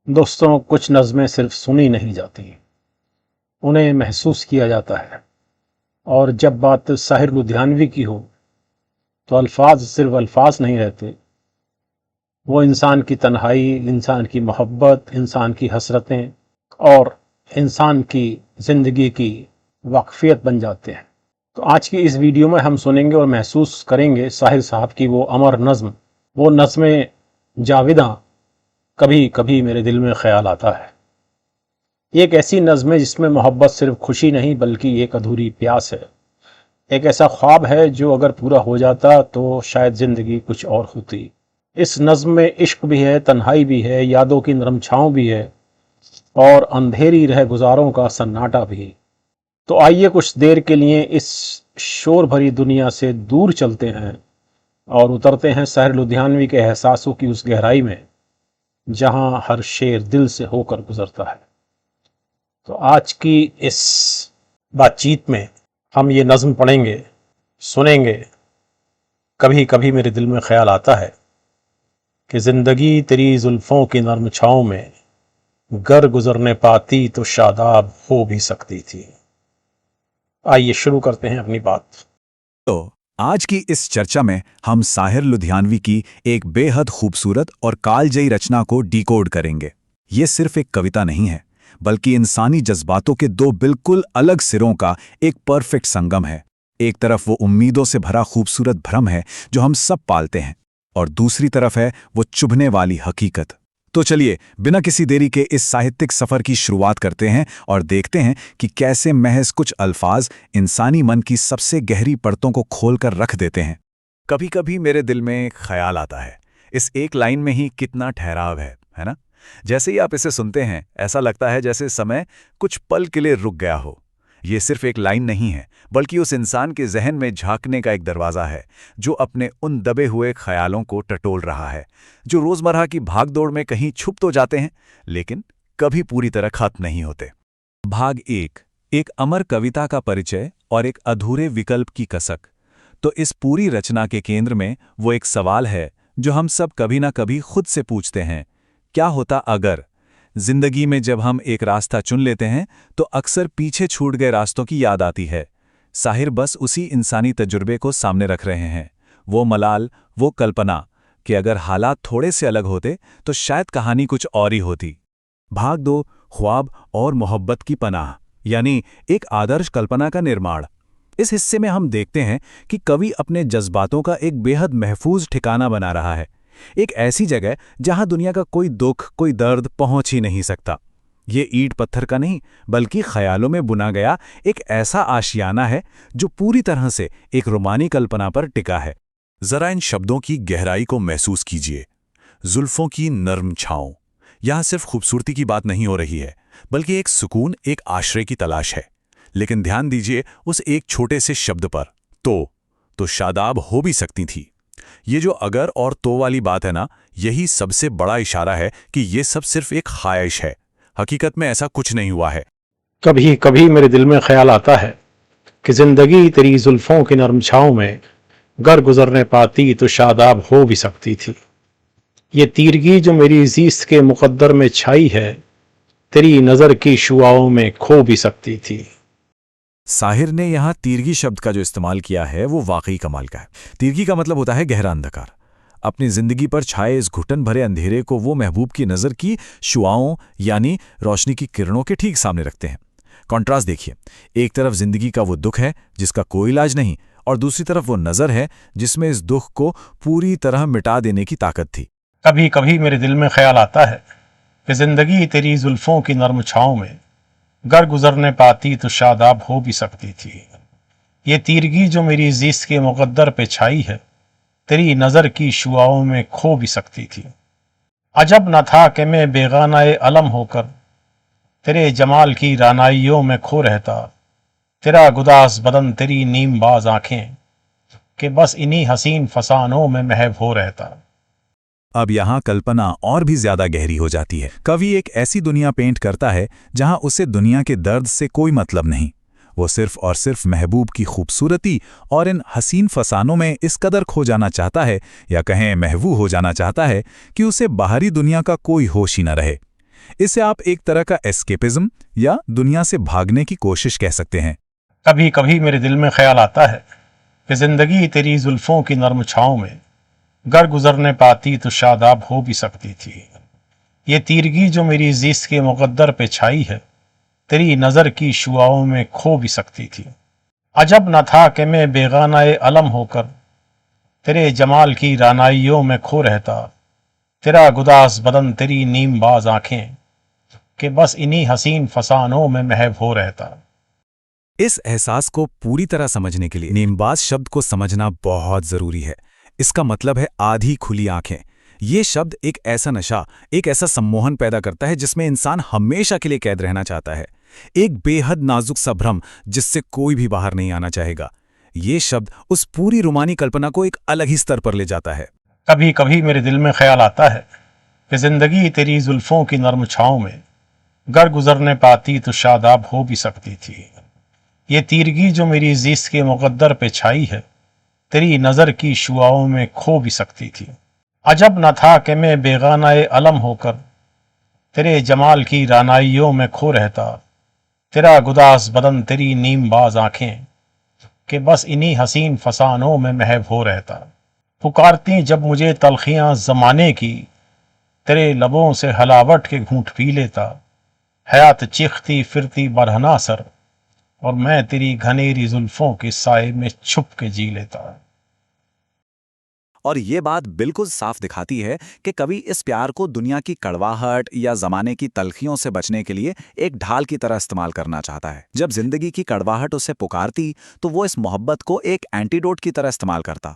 दोस्तों, कुछ नज़में सिर्फ सुनी नहीं जाती, उन्हें महसूस किया जाता है। और जब बात साहिर लुधियानवी की हो तो अल्फाज सिर्फ अल्फाज नहीं रहते, वो इंसान की तन्हाई, इंसान की मोहब्बत, इंसान की हसरतें और इंसान की ज़िंदगी की वाकफियत बन जाते हैं। तो आज की इस वीडियो में हम सुनेंगे और महसूस करेंगे साहिर साहब की वो अमर नज़्म, वो नज़्में जाविदा, कभी कभी मेरे दिल में ख्याल आता है। ये एक ऐसी नज़्म है जिसमें मोहब्बत सिर्फ खुशी नहीं बल्कि एक अधूरी प्यास है। एक ऐसा ख्वाब है जो अगर पूरा हो जाता तो शायद ज़िंदगी कुछ और होती। इस नज़्म में इश्क भी है, तन्हाई भी है, यादों की नरम छाँव भी है और अंधेरी रह गुजारों का सन्नाटा भी। तो आइए कुछ देर के लिए इस शोर भरी दुनिया से दूर चलते हैं और उतरते हैं साहिर लुधियानवी के एहसासों की उस गहराई में जहां हर शेर दिल से होकर गुजरता है। तो आज की इस बातचीत में हम ये नज़्म पढ़ेंगे, सुनेंगे। कभी कभी मेरे दिल में ख्याल आता है कि ज़िंदगी तेरी जुल्फ़ों की नर्म छाँव में गर गुजरने पाती तो शादाब हो भी सकती थी। आइए शुरू करते हैं अपनी बात। तो आज की इस चर्चा में हम साहिर लुधियानवी की एक बेहद खूबसूरत और कालजयी रचना को डिकोड करेंगे। ये सिर्फ एक कविता नहीं है, बल्कि इंसानी जज्बातों के दो बिल्कुल अलग सिरों का एक परफेक्ट संगम है। एक तरफ वो उम्मीदों से भरा खूबसूरत भ्रम है जो हम सब पालते हैं, और दूसरी तरफ है वो चुभने वाली हकीकत। तो चलिए बिना किसी देरी के इस साहित्यिक सफर की शुरुआत करते हैं और देखते हैं कि कैसे महज कुछ अल्फाज इंसानी मन की सबसे गहरी परतों को खोलकर रख देते हैं। कभी कभी मेरे दिल में एक ख्याल आता है, इस एक लाइन में ही कितना ठहराव है ना? जैसे ही आप इसे सुनते हैं ऐसा लगता है जैसे समय कुछ पल के लिए रुक गया हो। ये सिर्फ एक लाइन नहीं है, बल्कि उस इंसान के जहन में झांकने का एक दरवाज़ा है जो अपने उन दबे हुए ख्यालों को टटोल रहा है, जो रोज़मर्रा की भागदौड़ में कहीं छुप तो जाते हैं लेकिन कभी पूरी तरह खत्म नहीं होते। भाग एक अमर कविता का परिचय और एक अधूरे विकल्प की कसक। तो इस पूरी रचना के केंद्र में वो एक सवाल है जो हम सब कभी ना कभी खुद से पूछते हैं, क्या होता अगर? जिंदगी में जब हम एक रास्ता चुन लेते हैं तो अक्सर पीछे छूट गए रास्तों की याद आती है। साहिर बस उसी इंसानी तजुर्बे को सामने रख रहे हैं, वो मलाल, वो कल्पना कि अगर हालात थोड़े से अलग होते तो शायद कहानी कुछ और ही होती। भाग 2, ख्वाब और मोहब्बत की पनाह, यानी एक आदर्श कल्पना का निर्माण। इस हिस्से में हम देखते हैं कि कवि अपने जज्बातों का एक बेहद महफूज ठिकाना बना रहा है, एक ऐसी जगह जहां दुनिया का कोई दुख, कोई दर्द पहुंच ही नहीं सकता। ये ईंट पत्थर का नहीं, बल्कि ख्यालों में बुना गया एक ऐसा आशियाना है जो पूरी तरह से एक रोमानी कल्पना पर टिका है। जरा इन शब्दों की गहराई को महसूस कीजिए। जुल्फों की नर्म छाँव। यहां सिर्फ खूबसूरती की बात नहीं हो रही है, बल्कि एक सुकून, एक आश्रय की तलाश है। लेकिन ध्यान दीजिए उस एक छोटे से शब्द पर, तो शादाब हो भी सकती थी। ये जो अगर और तो वाली बात है ना, यही सबसे बड़ा इशारा है कि ये सब सिर्फ एक ख्वाहिश है। हकीकत में ऐसा कुछ नहीं हुआ है। कभी कभी मेरे दिल में ख्याल आता है कि जिंदगी तेरी जुल्फों की नरम छाँव में गर गुजरने पाती तो शादाब हो भी सकती थी। ये तीरगी जो मेरी ज़ीस्त के मुकद्दर में छाई है, तेरी नज़र की शुआओं में खो भी सकती थी। साहिर ने यहाँ तीरगी शब्द का जो इस्तेमाल किया है वो वाकई कमाल का है। तीरगी का मतलब होता है गहरा अंधकार। अपनी जिंदगी पर छाए इस घुटन भरे अंधेरे को वो महबूब की नज़र की शुआओं यानी रोशनी की किरणों के ठीक सामने रखते हैं। कॉन्ट्रास्ट देखिए, एक तरफ जिंदगी का वो दुख है जिसका कोई इलाज नहीं, और दूसरी तरफ वो नज़र है जिसमें इस दुख को पूरी तरह मिटा देने की ताकत थी। कभी कभी मेरे दिल में ख्याल आता है कि जिंदगी तेरी जुल्फों की नरम छाँव में गर गुजरने पाती तो शादाब हो भी सकती थी। ये तीरगी जो मेरी ज़ीस्त के मुकद्दर पे छाई है, तेरी नज़र की शुआओं में खो भी सकती थी। अजब न था कि मैं बेगानाए अलम होकर तेरे जमाल की रानाइयों में खो रहता, तेरा गुदास बदन, तेरी नीमबाज आंखें, कि बस इन्हीं हसीन फसानों में महव हो रहता। अब यहाँ कल्पना और भी ज्यादा गहरी हो जाती है। कवि एक ऐसी दुनिया पेंट करता है जहाँ उसे दुनिया के दर्द से कोई मतलब नहीं। वो सिर्फ और सिर्फ महबूब की खूबसूरती और इन हसीन फसानों में इस कदर खो जाना चाहता है, या कहें महवू हो जाना चाहता है, कि उसे बाहरी दुनिया का कोई होश ही न रहे। इसे आप एक तरह का एस्केपिज्म या दुनिया से भागने की कोशिश कह सकते हैं। कभी कभी मेरे दिल में ख्याल आता है कि जिंदगी तेरी जुल्फों की नर्म छाँव में गर गुजरने पाती तो शादाब हो भी सकती थी। ये तीरगी जो मेरी ज़िस्त के मुक़द्दर पे छाई है, तेरी नज़र की शुआओं में खो भी सकती थी। अजब न था कि मैं बेगानाए अलम होकर तेरे जमाल की रानाइयों में खो रहता, तेरा गुदास बदन तेरी नीमबाज आंखें कि बस इन्हीं हसीन फसानों में महव हो रहता। इस एहसास को पूरी तरह समझने के लिए नेमबाज शब्द को समझना बहुत जरूरी है। इसका मतलब है आधी खुली आंखें। ये शब्द एक ऐसा नशा, एक ऐसा सम्मोहन पैदा करता है जिसमें इंसान हमेशा के लिए कैद रहना चाहता है। एक बेहद नाजुक सा भ्रम जिससे कोई भी बाहर नहीं आना चाहेगा। ये शब्द उस पूरी रुमानी कल्पना को एक अलग ही स्तर पर ले जाता है। कभी कभी मेरे दिल में ख्याल आता है कि जिंदगी तेरी जुल्फों की नर्म छाँव में गर गुजरने पाती तो शादाब हो भी सकती थी। ये तीरगी जो मेरी ज़िस्त के मुक़द्दर पे छाई है, तेरी नज़र की शुआओं में खो भी सकती थी। अजब न था कि मैं बेगानाए अलम होकर तेरे जमाल की रानाइयों में खो रहता, तेरा गुदास बदन तेरी नीमबाज आंखें कि बस इन्हीं हसीन फसानों में महव हो रहता। पुकारती जब मुझे तलखियां ज़माने की, तेरे लबों से हलावट के घूंट पी लेता। हयात चीखती फिरती बरहना सर और मैं तेरी घनेरी जुल्फों के साए में छुप के जी लेता। और ये बात बिल्कुल साफ दिखाती है कि कवि इस प्यार को दुनिया की कड़वाहट या जमाने की तलखियों से बचने के लिए एक ढाल की तरह इस्तेमाल करना चाहता है। जब जिंदगी की कड़वाहट उसे पुकारती तो वो इस मोहब्बत को एक एंटीडोट की तरह इस्तेमाल करता।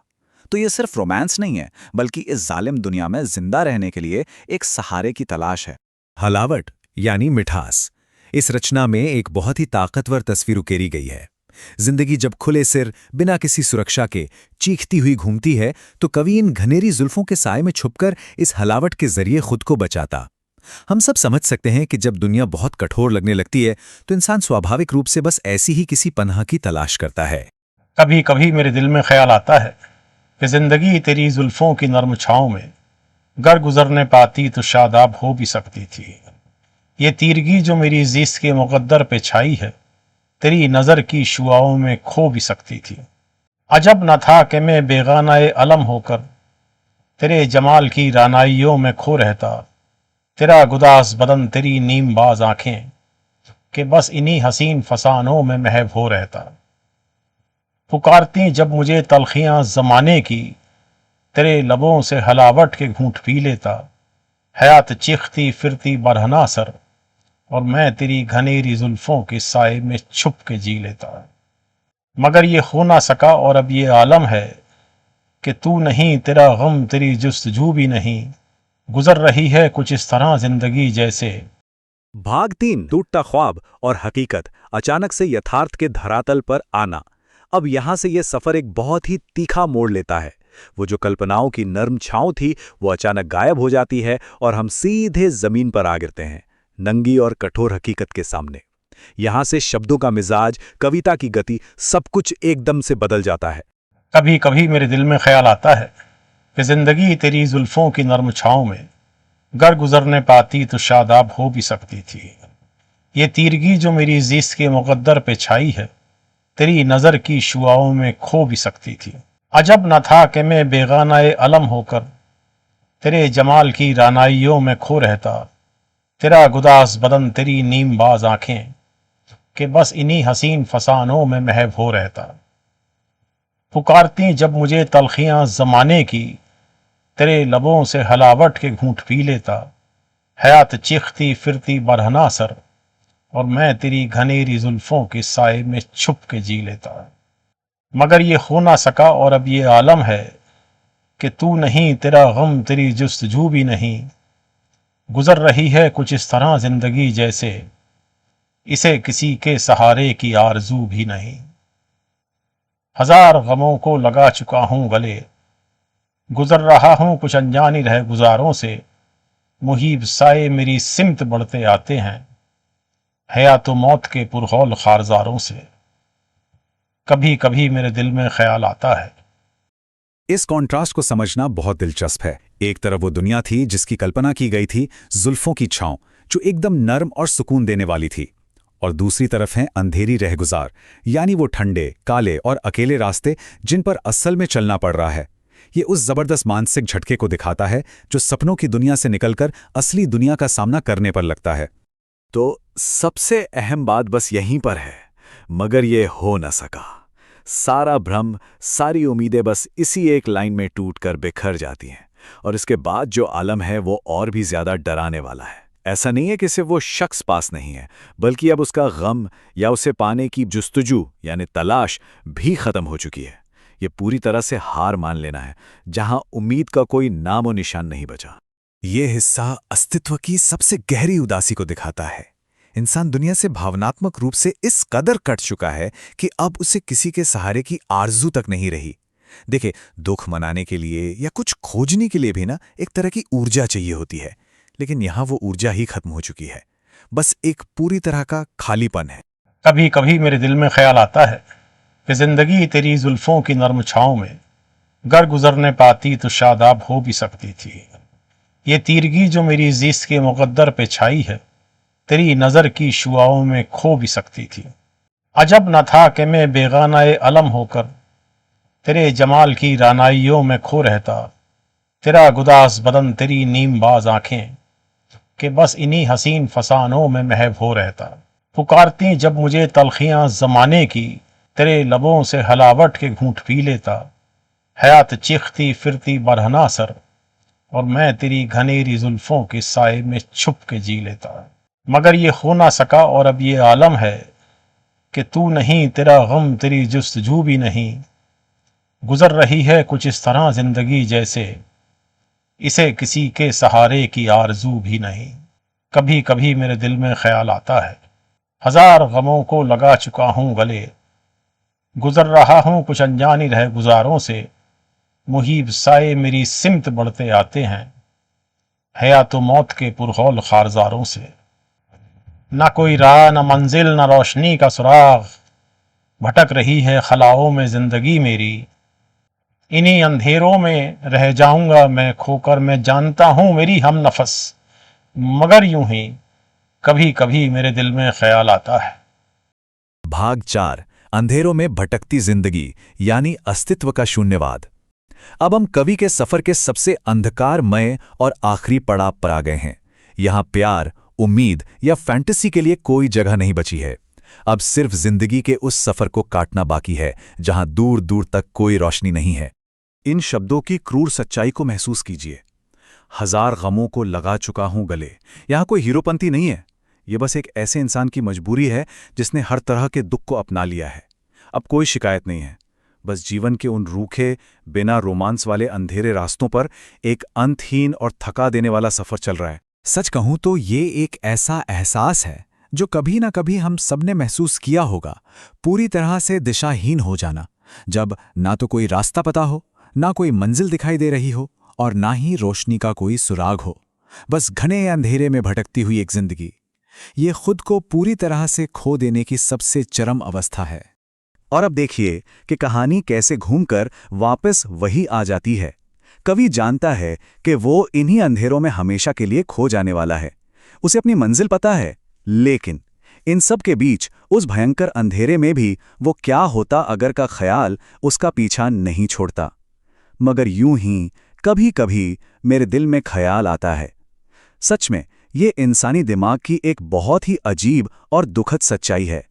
तो ये सिर्फ रोमांस नहीं है, बल्कि इस जालिम दुनिया में जिंदा रहने के लिए एक सहारे की तलाश है। हलावट यानी मिठास। इस रचना में एक बहुत ही ताकतवर तस्वीर उकेरी गई है। जिंदगी जब खुले सिर बिना किसी सुरक्षा के चीखती हुई घूमती है तो कवि इन घनेरी जुल्फों के साए में छुपकर इस हलावट के जरिए खुद को बचाता। हम सब समझ सकते हैं कि जब दुनिया बहुत कठोर लगने लगती है तो इंसान स्वाभाविक रूप से बस ऐसी ही किसी पनाह की तलाश करता है। कभी कभी मेरे दिल में ख्याल आता है कि जिंदगी तेरी जुल्फों की नर्म छाँव में गर गुजरने पाती तो शादाब हो भी सकती थी। ये तीरगी जो मेरी ज़िस्त के मुक़द्दर पे छाई है, तेरी नज़र की शुआओं में खो भी सकती थी। अजब न था कि मैं बेगानाए अलम होकर तेरे जमाल की रानाइयों में खो रहता, तेरा गुदास बदन तेरी नीमबाज आंखें कि बस इन्हीं हसीन फसानों में महव हो रहता। पुकारती जब मुझे तलखियां ज़माने की, तेरे लबों से हलावट के घूंट पी लेता। हयात चीखती फिरती बरहना सर और मैं तेरी घनेरी जुल्फों के साए में छुप के जी लेता। मगर ये हो ना सका और अब ये आलम है कि तू नहीं, तेरा गम तेरी जुस्तजू भी नहीं। गुजर रही है कुछ इस तरह जिंदगी जैसे। भाग 3 टूटता ख्वाब और हकीकत, अचानक से यथार्थ के धरातल पर आना। अब यहां से यह सफर एक बहुत ही तीखा मोड़ लेता है। वो जो कल्पनाओं की नर्म छांव थी वो अचानक गायब हो जाती है और हम सीधे जमीन पर आ गिरते हैं, नंगी और कठोर हकीकत के सामने। यहां से शब्दों का मिजाज, कविता की गति, सब कुछ एकदम से बदल जाता है। कभी कभी मेरे दिल में ख्याल आता है कि जिंदगी तेरी जुल्फों की नर्म छाँव में गर गुजरने पाती तो शादाब हो भी सकती थी। ये तीरगी जो मेरी ज़िस्त के मुक़द्दर पे छाई है, तेरी नज़र की शुआओं में खो भी सकती थी। अजब न था कि मैं बेगानाए अलम होकर तेरे जमाल की रानाइयों में खो रहता। तेरा गुदास बदन तेरी नीमबाज आंखें कि बस इन्हीं हसीन फसानों में महव हो रहता। पुकारती जब मुझे तलखियां ज़माने की, तेरे लबों से हलावट के घूंट पी लेता। हयात चीखती फिरती बरहना सर और मैं तेरी घनेरी जुल्फों के साए में छुप के जी लेता। मगर ये हो ना सका और अब ये आलम है कि तू नहीं, तेरा गम तेरी जुस्तजू भी नहीं। गुजर रही है कुछ इस तरह जिंदगी जैसे इसे किसी के सहारे की आरजू भी नहीं। हजार गमों को लगा चुका हूं गले, गुजर रहा हूं कुछ अनजानी रह गुजारों से। मुहीब साए मेरी सिमत बढ़ते आते हैं, हयात मौत के पुरहौल खारजारों से। कभी कभी मेरे दिल में ख्याल आता है। इस कॉन्ट्रास्ट को समझना बहुत दिलचस्प है। एक तरफ वो दुनिया थी जिसकी कल्पना की गई थी जुल्फों की छांव, जो एकदम नर्म और सुकून देने वाली थी। और दूसरी तरफ हैं अंधेरी रहगुजार, यानी वो ठंडे, काले और अकेले रास्ते जिन पर असल में चलना पड़ रहा है। ये उस जबरदस्त मानसिक झटके को दिखाता है जो सपनों की दुनिया से निकलकर असली दुनिया का सामना करने पर लगता है। तो सबसे अहम बात बस यहीं पर है, मगर ये हो न सका। सारा भ्रम, सारी उम्मीदें बस इसी एक लाइन में टूटकर बिखर जाती हैं। और इसके बाद जो आलम है वो और भी ज्यादा डराने वाला है। ऐसा नहीं है कि सिर्फ वो शख्स पास नहीं है, बल्कि अब उसका गम या उसे पाने की जुस्तजू यानी तलाश भी खत्म हो चुकी है। ये पूरी तरह से हार मान लेना है, जहां उम्मीद का कोई नामो निशान नहीं बचा। ये हिस्सा अस्तित्व की सबसे गहरी उदासी को दिखाता है। इंसान दुनिया से भावनात्मक रूप से इस कदर कट चुका है कि अब उसे किसी के सहारे की आरजू तक नहीं रही। देखिए, दुख मनाने के लिए या कुछ खोजने के लिए भी ना एक तरह की ऊर्जा चाहिए होती है, लेकिन यहां वो ऊर्जा ही खत्म हो चुकी है। बस एक पूरी तरह का खालीपन है। कभी कभी मेरे दिल में ख्याल आता है कि जिंदगी तेरी जुल्फों की नर्म छाँव में गर गुजरने पाती तो शादाब हो भी सकती थी। ये तीरगी जो मेरी ज़िस्त के मुकद्दर पे छाई है, तेरी नज़र की शुआओं में खो भी सकती थी। अजब न था कि मैं बेगानाए अलम होकर तेरे जमाल की रानाइयों में खो रहता। तेरा गुदास बदन, तेरी नीमबाज आंखें कि बस इन्हीं हसीन फसानों में महव हो रहता। पुकारती जब मुझे तलखियां ज़माने की, तेरे लबों से हलावट के घूंट पी लेता। हयात चीखती फिरती बरहना सर, और मैं तेरी घनेरी जुल्फों के साए में छुप के जी लेता। मगर ये हो ना सका, और अब ये आलम है कि तू नहीं, तेरा गम, तेरी जुस्तजू भी नहीं। गुजर रही है कुछ इस तरह जिंदगी जैसे इसे किसी के सहारे की आरजू भी नहीं। कभी कभी मेरे दिल में ख्याल आता है, हजार गमों को लगा चुका हूं गले, गुजर रहा हूं कुछ अनजानी रह गुजारों से। मुहीब साए मेरी सिमत बढ़ते आते हैं, हयात मौत के पुरहौल खारजारों से। ना कोई राह, न मंजिल, न रोशनी का सुराग, भटक रही है खलाओं में जिंदगी मेरी। इन्हीं अंधेरों में रह जाऊंगा मैं खोकर, मैं जानता हूं मेरी हम नफस। मगर यूं ही कभी कभी मेरे दिल में ख्याल आता है। भाग 4, अंधेरों में भटकती जिंदगी यानी अस्तित्व का शून्यवाद। अब हम कवि के सफर के सबसे अंधकारमय और आखिरी पड़ाव पर आ गए हैं। यहां प्यार, उम्मीद या फैंटेसी के लिए कोई जगह नहीं बची है। अब सिर्फ जिंदगी के उस सफर को काटना बाकी है जहां दूर दूर तक कोई रोशनी नहीं है। इन शब्दों की क्रूर सच्चाई को महसूस कीजिए। हजार गमों को लगा चुका हूं गले। यहां कोई हीरोपंती नहीं है। यह बस एक ऐसे इंसान की मजबूरी है जिसने हर तरह के दुख को अपना लिया है। अब कोई शिकायत नहीं है, बस जीवन के उन रूखे, बिना रोमांस वाले अंधेरे रास्तों पर एक अंतहीन और थका देने वाला सफर चल रहा है। सच कहूं तो ये एक ऐसा एहसास है जो कभी ना कभी हम सबने महसूस किया होगा। पूरी तरह से दिशाहीन हो जाना, जब ना तो कोई रास्ता पता हो, ना कोई मंजिल दिखाई दे रही हो और ना ही रोशनी का कोई सुराग हो। बस घने अंधेरे में भटकती हुई एक जिंदगी। ये खुद को पूरी तरह से खो देने की सबसे चरम अवस्था है। और अब देखिए कि कहानी कैसे घूमकर वापस वही आ जाती है। कवि जानता है कि वो इन्हीं अंधेरों में हमेशा के लिए खो जाने वाला है। उसे अपनी मंजिल पता है, लेकिन इन सब के बीच उस भयंकर अंधेरे में भी वो क्या होता अगर का ख्याल उसका पीछा नहीं छोड़ता। मगर यूं ही कभी कभी मेरे दिल में ख्याल आता है। सच में ये इंसानी दिमाग की एक बहुत ही अजीब और दुखद सच्चाई है।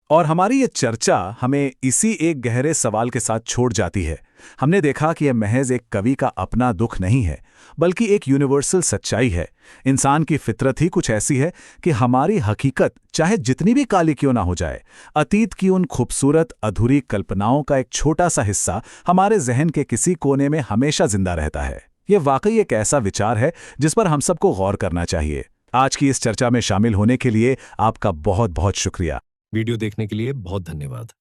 और हमारी ये चर्चा हमें इसी एक गहरे सवाल के साथ छोड़ जाती है। हमने देखा कि यह महज एक कवि का अपना दुख नहीं है, बल्कि एक यूनिवर्सल सच्चाई है। इंसान की फितरत ही कुछ ऐसी है कि हमारी हकीकत चाहे जितनी भी काली क्यों ना हो जाए, अतीत की उन खूबसूरत अधूरी कल्पनाओं का एक छोटा सा हिस्सा हमारे जहन के किसी कोने में हमेशा जिंदा रहता है। ये वाकई एक ऐसा विचार है जिस पर हम सबको गौर करना चाहिए। आज की इस चर्चा में शामिल होने के लिए आपका बहुत बहुत शुक्रिया। वीडियो देखने के लिए बहुत धन्यवाद।